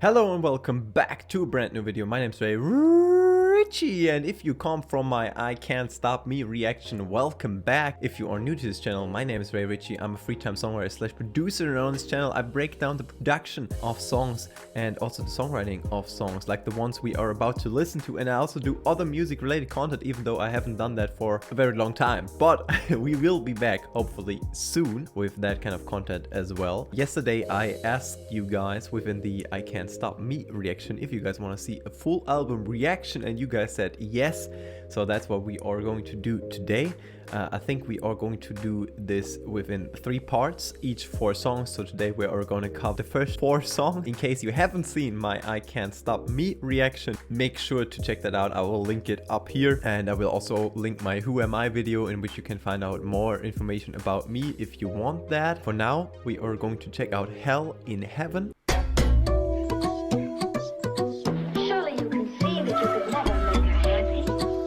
Hello and welcome back to a brand new video. My name's Richie, and if you come from my I Can't Stop Me reaction, welcome back. If you are new to this channel, my name is Richie. I'm a free-time songwriter slash producer, and on this channel I break down the production of songs and also the songwriting of songs, like the ones we are about to listen to, and I also do other music related content, even though I haven't done that for a very long time. But we will be back hopefully soon with that kind of content as well. Yesterday I asked you guys within the I Can't Stop Me reaction if you guys want to see a full album reaction, and you guys said yes, so that's what we are going to do today. I think we are going to do this within 3 parts, each 4 songs. So today we are going to cover the first 4 songs. In case you haven't seen my I Can't Stop Me reaction, make sure to check that out. I will link it up here, and I will also link my Who Am I video, in which you can find out more information about me if you want that. For now, we are going to check out Hell in Heaven.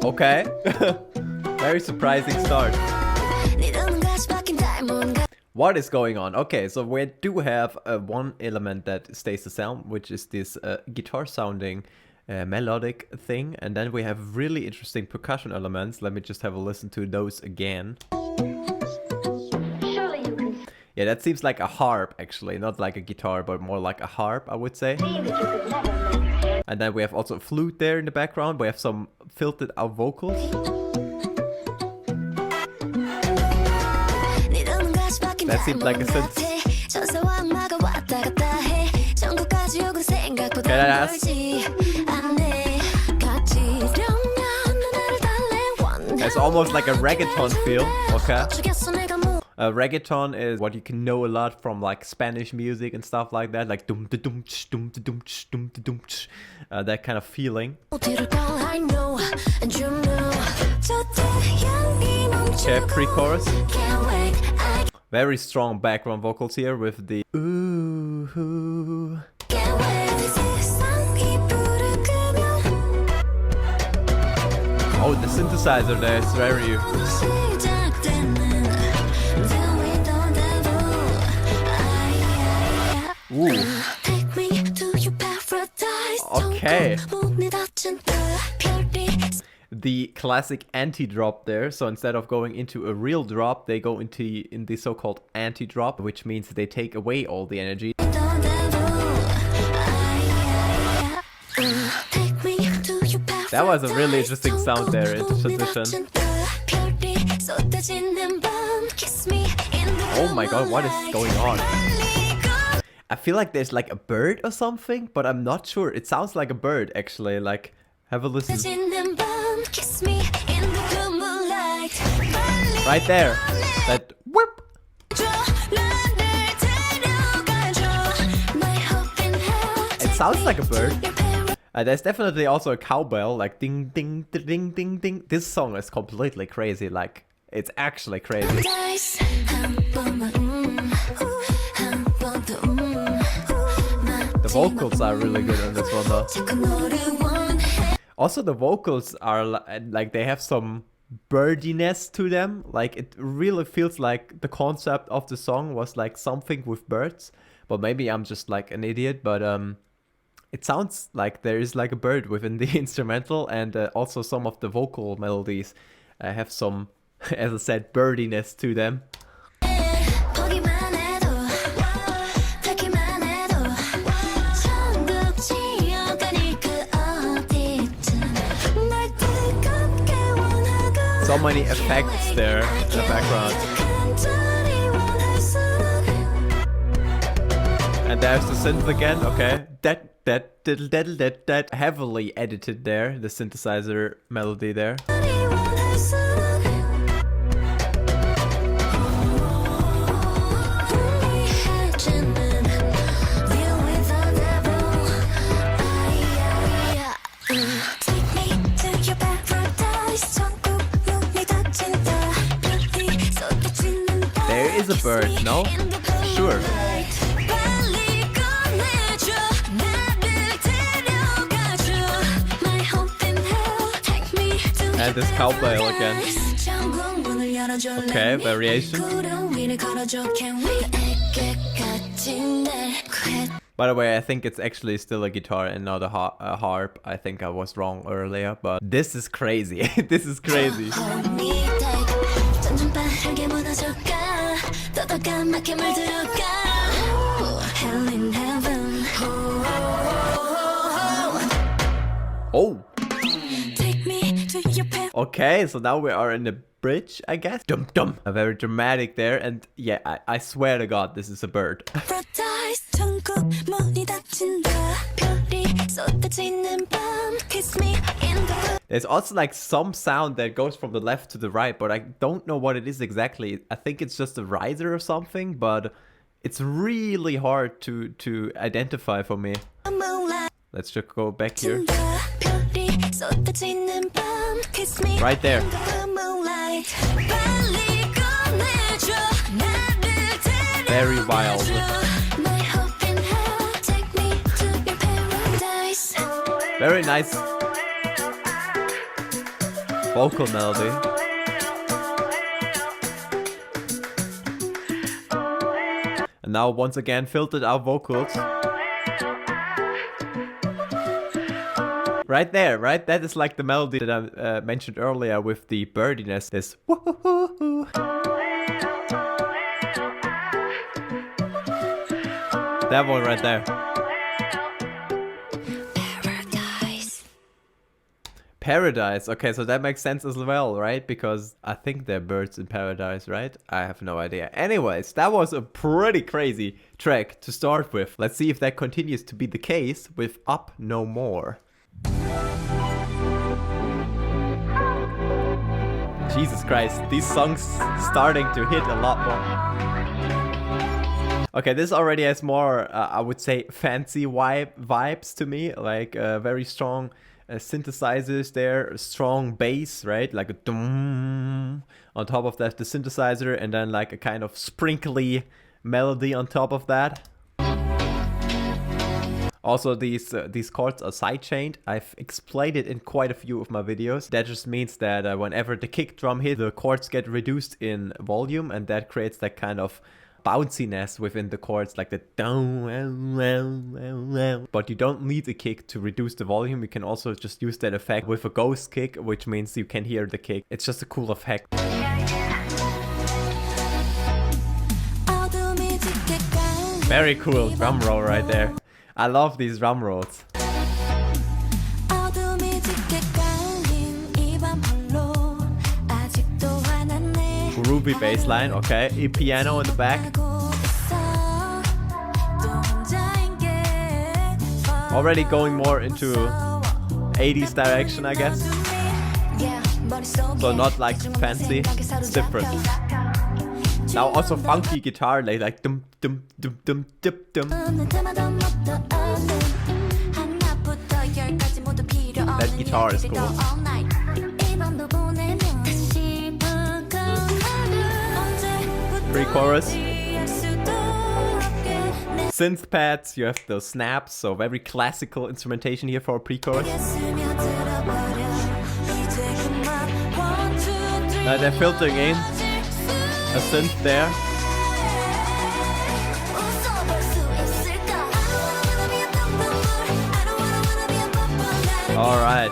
Okay. Very surprising start. What is going on? Okay, so we do have one element that stays the same, which is this guitar sounding melodic thing, and then we have really interesting percussion elements. Let me just have a listen to those again. Yeah, that seems like a harp actually, not like a guitar, but more like a harp, I would say. And then we have also a flute there in the background. We have some filtered out vocals. That seems like a synth. Okay, it's almost like a reggaeton feel. Okay. Reggaeton is what you can know a lot from like Spanish music and stuff like that, like dum da dum ch, dum da dum ch, dum da dum ch, that kind of feeling. Okay, pre-chorus. Very strong background vocals here with the ooh. Oh, the synthesizer there is very... Ooh. Okay. The classic anti-drop there. So instead of going into a real drop, they go into the so-called anti-drop, which means they take away all the energy. That was a really interesting sound there in transition. Oh my god, what is going on? I feel like there's like a bird or something, but I'm not sure. It sounds like a bird actually. Like, have a listen. Right there. That whoop. It sounds like a bird. There's definitely also a cowbell, like ding ding ding ding ding. This song is completely crazy. Like, it's actually crazy. The vocals are really good on this one though. Also the vocals are like they have some birdiness to them. Like, it really feels like the concept of the song was like something with birds. But maybe I'm just like an idiot, but it sounds like there is like a bird within the instrumental, and also some of the vocal melodies have some, as I said, birdiness to them. So many effects there in the background. And there's the synth again, okay. That heavily edited there, the synthesizer melody there. There is a bird, no? Sure. And this cowbell again. Okay, variation. By the way, I think it's actually still a guitar and not a harp. I think I was wrong earlier, but this is crazy. This is crazy. Oh. Okay, so now we are in the bridge, I guess. Dum dum. A very dramatic there, and yeah, I swear to God, this is a bird. There's also like some sound that goes from the left to the right, but I don't know what it is exactly. I think it's just a riser or something, but it's really hard to identify for me. Let's just go back here. Right there. Very wild. Very nice vocal melody. And now once again filtered out vocals. Right there, right? That is like the melody that I mentioned earlier with the birdiness. This woo-hoo-hoo-hoo. That one right there. Paradise. Paradise. Okay, so that makes sense as well, right? Because I think they're birds in paradise, right? I have no idea. Anyways, that was a pretty crazy track to start with. Let's see if that continues to be the case with Up No More. Jesus Christ, these songs starting to hit a lot more. Okay, this already has more, I would say, fancy vibes to me. Like very strong synthesizers there, strong bass, right? Like a dum. On top of that, the synthesizer, and then like a kind of sprinkly melody on top of that. Also, these chords are sidechained. I've explained it in quite a few of my videos. That just means that whenever the kick drum hits, the chords get reduced in volume, and that creates that kind of bounciness within the chords, like the down. But you don't need a kick to reduce the volume. You can also just use that effect with a ghost kick, which means you can hear the kick. It's just a cool effect. Very cool drum roll right there. I love these drum rolls. Groovy bass line, okay. A piano in the back. Already going more into 80s direction, I guess. So not like fancy, it's different. Now also funky guitar, like dum dum dum dum dum dum. That guitar is cool. Pre-chorus. Synth pads, you have those snaps, so very classical instrumentation here for a pre-chorus. They're filtering in a synth there. All right.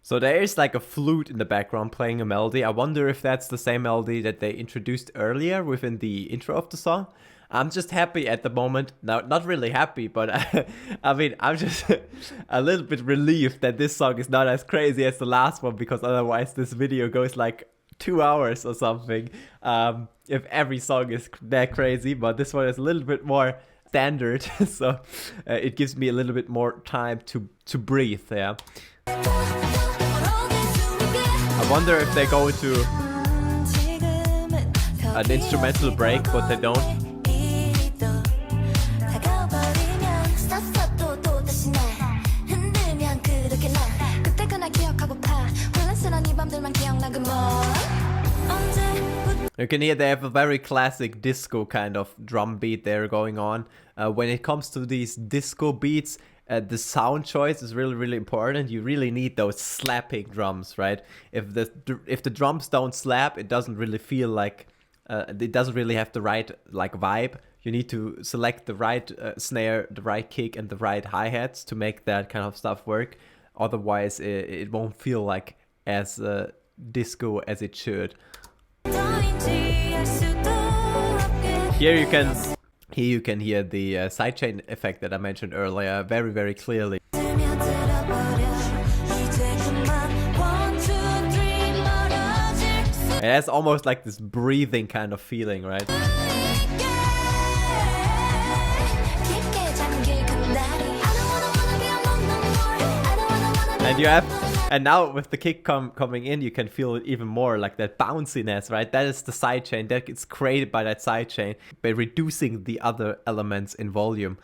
So there is like a flute in the background playing a melody. I wonder if that's the same melody that they introduced earlier within the intro of the song. I'm just happy at the moment. Now, not really happy, but I mean, I'm just a little bit relieved that this song is not as crazy as the last one, because otherwise this video goes like 2 hours or something. If every song is that crazy, but this one is a little bit more standard, so it gives me a little bit more time to breathe. Yeah. I wonder if they go into an instrumental break, but they don't. You can hear they have a very classic disco kind of drum beat there going on. When it comes to these disco beats, the sound choice is really, really important. You really need those slapping drums, right? If the drums don't slap, it doesn't really feel like it doesn't really have the right like vibe. You need to select the right snare, the right kick, and the right hi-hats to make that kind of stuff work. Otherwise, it won't feel like as disco as it should. Here you can hear the sidechain effect that I mentioned earlier very, very clearly. It has almost like this breathing kind of feeling, right? And now with the kick coming in, you can feel it even more, like that bounciness, right? That is the sidechain. That is created by that sidechain by reducing the other elements in volume.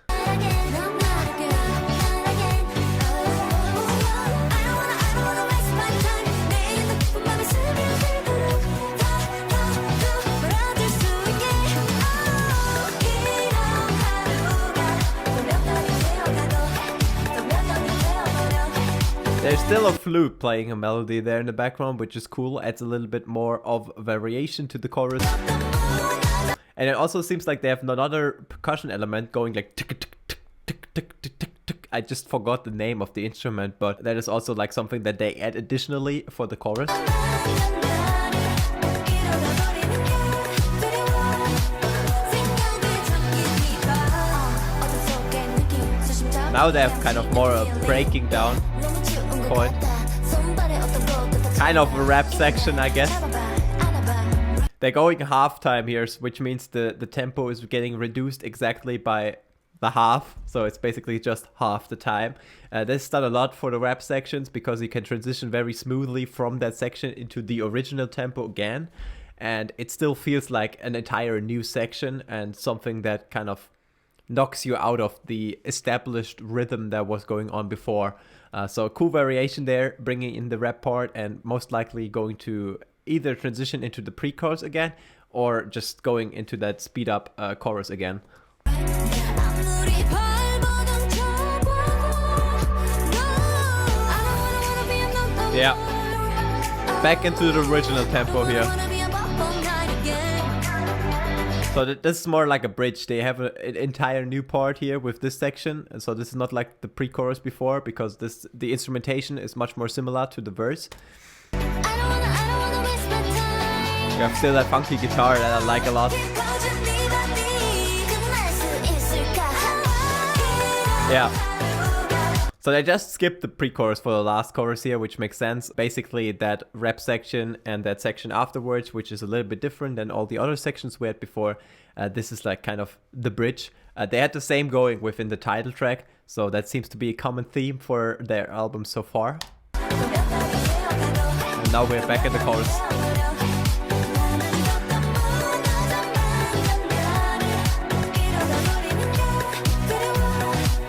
There's still a flute playing a melody there in the background, which is cool. Adds a little bit more of variation to the chorus. And it also seems like they have another percussion element going like tick tick tick tick tick tick tick tick. I just forgot the name of the instrument, but that is also like something that they add additionally for the chorus. Now they have kind of more a breaking down point. Kind of a rap section, I guess. They're going halftime here, which means the tempo is getting reduced exactly by the half. So it's basically just half the time. This is done a lot for the rap sections because you can transition very smoothly from that section into the original tempo again. And it still feels like an entire new section and something that kind of knocks you out of the established rhythm that was going on before. So a cool variation there, bringing in the rap part and most likely going to either transition into the pre-chorus again or just going into that speed up chorus again. Yeah, back into the original tempo here. So this is more like a bridge. They have an entire new part here with this section. And so this is not like the pre-chorus before because the instrumentation is much more similar to the verse. You have still that funky guitar that I like a lot. Yeah. So they just skipped the pre-chorus for the last chorus here, which makes sense. Basically that rap section and that section afterwards, which is a little bit different than all the other sections we had before. This is like kind of the bridge. They had the same going within the title track, so that seems to be a common theme for their album so far. And now we're back at the chorus.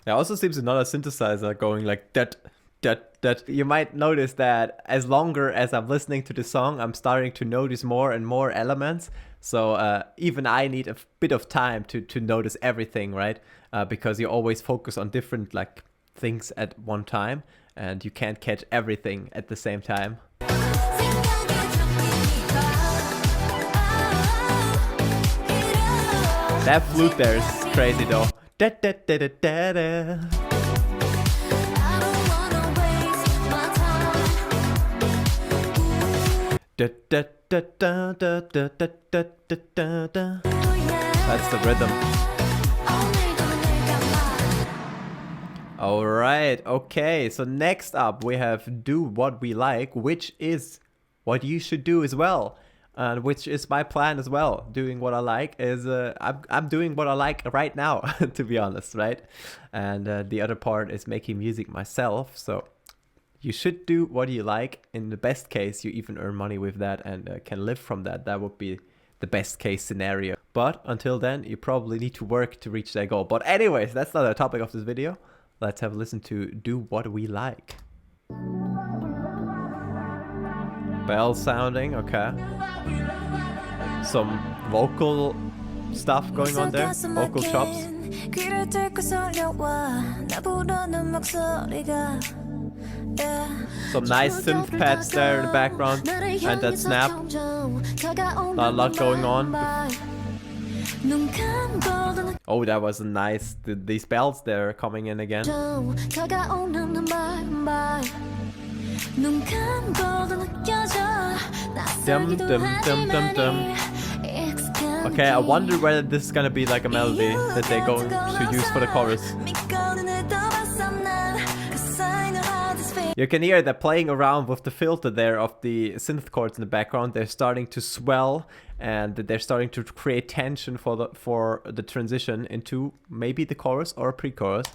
There also seems another synthesizer going like that. You might notice that as longer as I'm listening to the song, I'm starting to notice more and more elements. So even I need a bit of time to notice everything, right? Because you always focus on different like things at one time and you can't catch everything at the same time. That flute there is crazy though. Da, da, da, da, da, da. Da, da, da, da, da, da, da, da, da, da. That's the rhythm. Alright, okay, so next up we have Do What We Like, which is what you should do as well. And which is my plan as well. Doing what I like is, I'm doing what I like right now, to be honest, right? And the other part is making music myself. So you should do what you like. In the best case, you even earn money with that and can live from that. That would be the best case scenario. But until then, you probably need to work to reach that goal. But anyways, that's not the topic of this video. Let's have a listen to Do What We Like. Bell sounding, okay. Some vocal stuff going on there, vocal chops. 귀를 뚫고 설려와 나 부르는 목소리가 Some nice synth pads there in the background and that snap. Not a lot going on. Oh, that was a nice, these bells there coming in again. Dum dum dum dum dum. Okay, I wonder whether this is gonna be like a melody that they're going to use for the chorus. You can hear they're playing around with the filter there of the synth chords in the background. They're starting to swell and they're starting to create tension for the transition into maybe the chorus or a pre-chorus.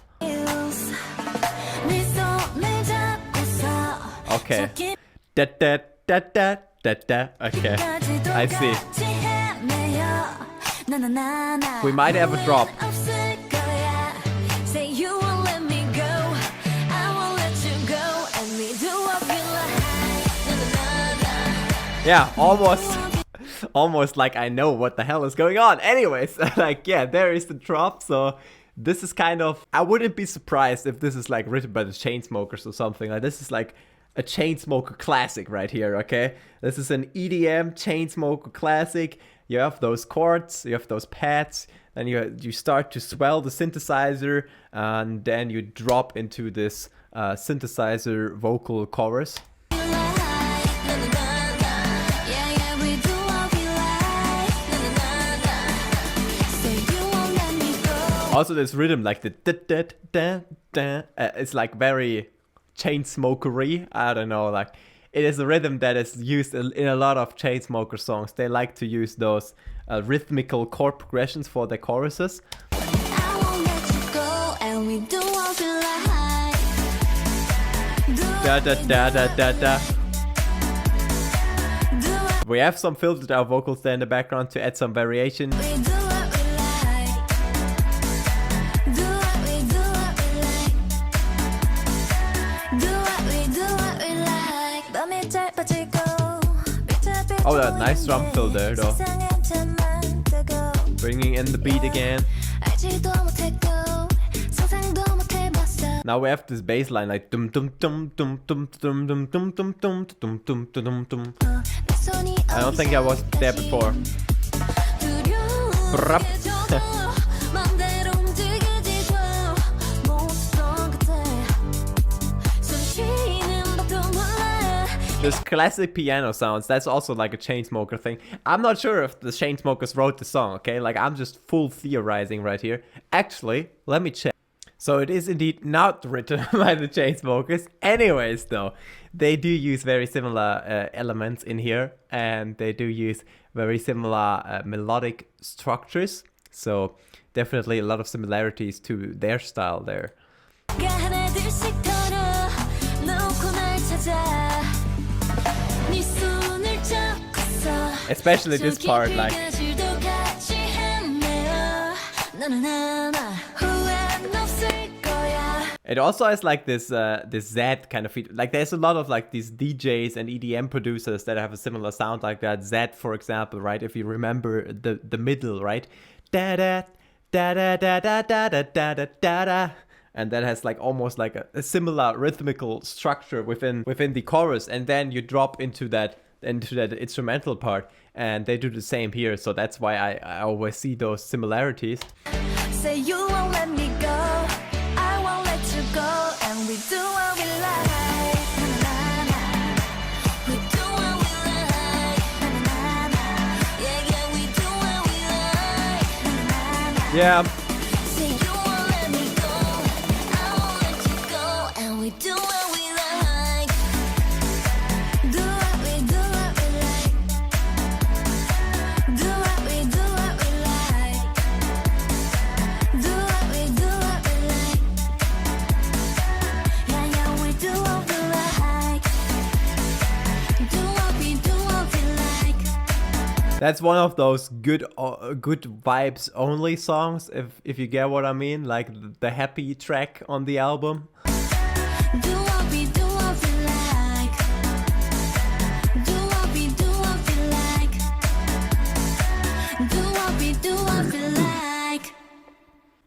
Okay. Da da da da da da. Okay, I see. We might have a drop. Yeah, almost like I know what the hell is going on. Anyways, like, yeah, there is the drop. So this is kind of, I wouldn't be surprised if this is like written by the Chainsmokers or something. Like, this is like a Chainsmoker classic right here, okay? This is an EDM Chainsmoker classic. You have those chords, you have those pads, then you start to swell the synthesizer, and then you drop into this synthesizer vocal chorus. Also, this rhythm, like the da da da da, it's like very Chainsmokery. I don't know, like it is a rhythm that is used in a lot of Chainsmoker songs. They like to use those rhythmical chord progressions for their choruses. Da da da da da da. We have some filtered out vocals there in the background to add some variation. Oh, that nice drum fill there though. Bringing in the beat again. Now we have this bass line like dum dum dum dum dum dum dum dum dum dum dum dum dum dum. I don't think I was there before. This classic piano sounds, that's also like a Chainsmoker thing. I'm not sure if the Chainsmokers wrote the song, okay? Like, I'm just full theorizing right here. Actually, let me check. So it is indeed not written by the Chainsmokers. Anyways, though, they do use very similar elements in here, and they do use very similar melodic structures. So definitely a lot of similarities to their style there. Especially this part, like. It also has like this this Z kind of feel. Like, there's a lot of like these DJs and EDM producers that have a similar sound like that. Z, for example, right? If you remember the middle, right? Da da da da da da da da da da da. And that has like almost like a similar rhythmical structure within the chorus, and then you drop into that instrumental part, and they do the same here. So that's why I always see those similarities. Say you won't let me go, I won't let you go, and we do what we like. We do what we like. Yeah, yeah, we do what we like. Yeah. Say you won't let me go, I won't let you go, and we do what we like. Do what we do. That's one of those good vibes only songs, if you get what I mean, like the happy track on the album.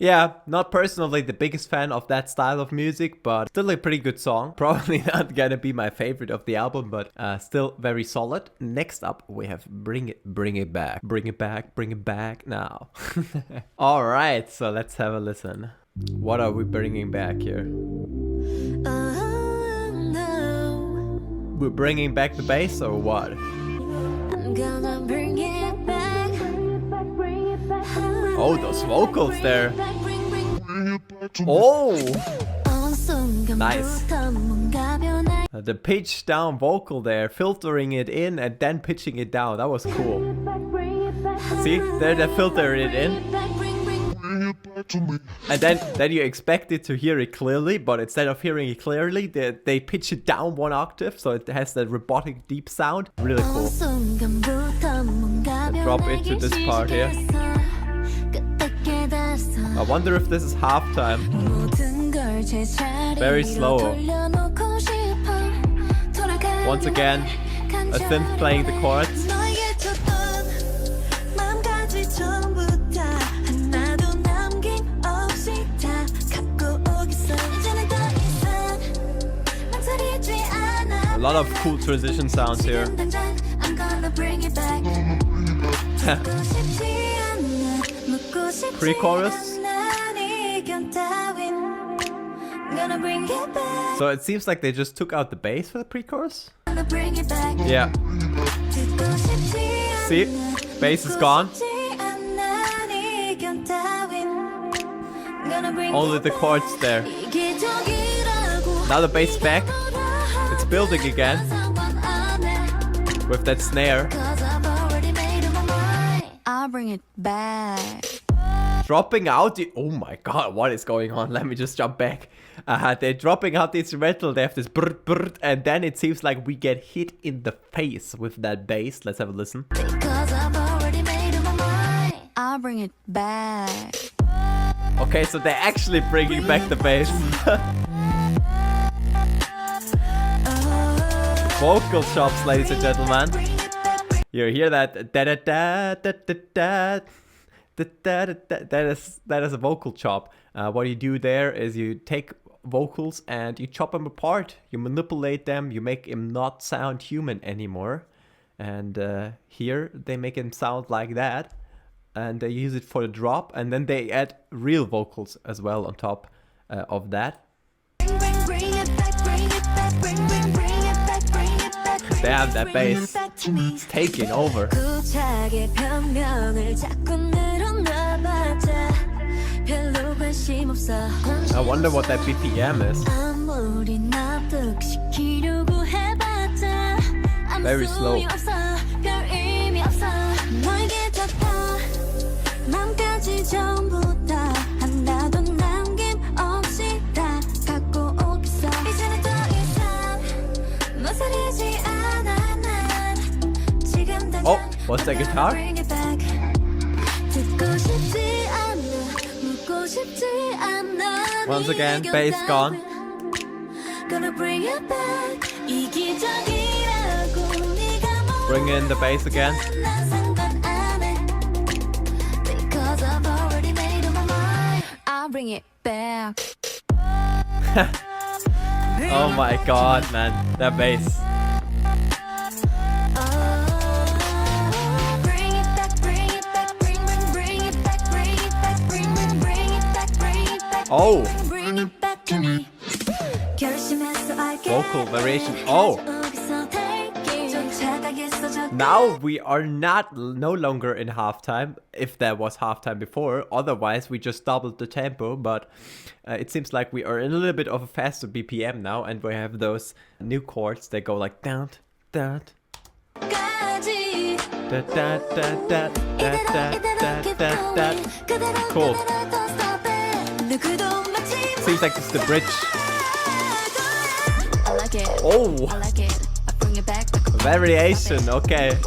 Yeah, not personally the biggest fan of that style of music, but still a pretty good song. Probably not gonna be my favorite of the album, but still very solid. Next up, we have Bring It Back. Bring it back now. All right, so let's have a listen. What are we bringing back here? We're bringing back the bass or what? I'm gonna bring it back. Oh, those vocals there. Oh, nice. The pitch down vocal there, filtering it in and then pitching it down. That was cool. See, there they filter it in. And then you expect it to hear it clearly, but instead of hearing it clearly, they pitch it down one octave, so it has that robotic deep sound. Really cool. Drop into this part here. I wonder if this is halftime. Very slow. Once again, a synth playing the chords. A lot of cool transition sounds here. Pre-chorus. So it seems like they just took out the bass for the pre-chorus. Yeah. See? Bass is gone. Only the chords there. Now the bass back. It's building again. With that snare. I'll bring it back. Dropping out the... Oh my god, what is going on? Let me just jump back. They're dropping out the instrumental. They have this brr brr, and then it seems like we get hit in the face with that bass. Let's have a listen. Because I've already made up my mind. I'll bring it back. Okay, so they're actually bringing back the bass. Vocal chops, ladies and gentlemen. You hear that? Da da da da da da. That is a vocal chop. What you do there is you take vocals and you chop them apart. You manipulate them. You make him not sound human anymore. And here they make him sound like that. And they use it for the drop. And then they add real vocals as well on top of that. Damn, that bass. It's taking over. I wonder what that BPM is. Very slow. Oh, what's that guitar? Once again, bass gone. Bring in the bass again. I'll bring it back. Oh my god, man, that bass. Oh! Vocal variation. Oh! Now we are no longer in halftime, if there was halftime before. Otherwise, we just doubled the tempo, but it seems like we are in a little bit of a faster BPM now, and we have those new chords that go like down, down. Cool. Seems like it's the bridge. I like it. Oh! I like it. I bring it back. Variation, okay.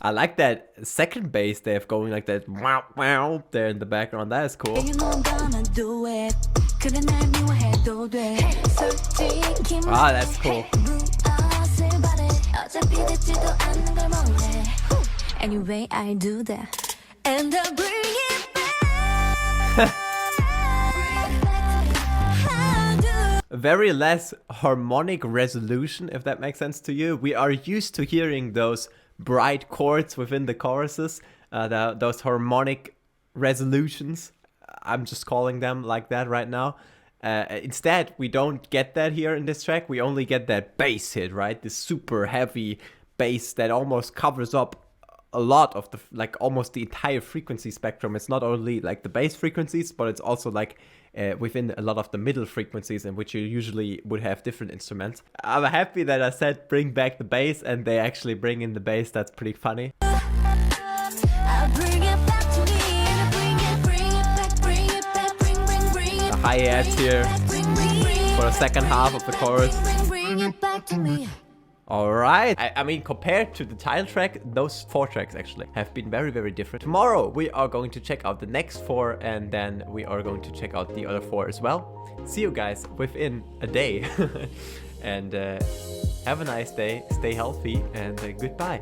I like that second bass they have going like that wow wow there in the background. That is cool. Ah, that's cool. Anyway, I do that. And I bring it back. Very less harmonic resolution, if that makes sense to you. We are used to hearing those bright chords within the choruses, those harmonic resolutions. I'm just calling them like that right now. Instead, we don't get that here in this track. We only get that bass hit, right? This super heavy bass that almost covers up a lot of the, like almost the entire frequency spectrum. It's not only like the bass frequencies, but it's also like within a lot of the middle frequencies in which you usually would have different instruments. I'm happy that I said bring back the bass and they actually bring in the bass. That's pretty funny. The hi-hats here for the second half of the chorus. Alright, I mean, compared to the title track, those 4 tracks actually have been very, very different. Tomorrow we are going to check out the next 4 and then we are going to check out the other 4 as well. See you guys within a day and have a nice day, stay healthy, and goodbye.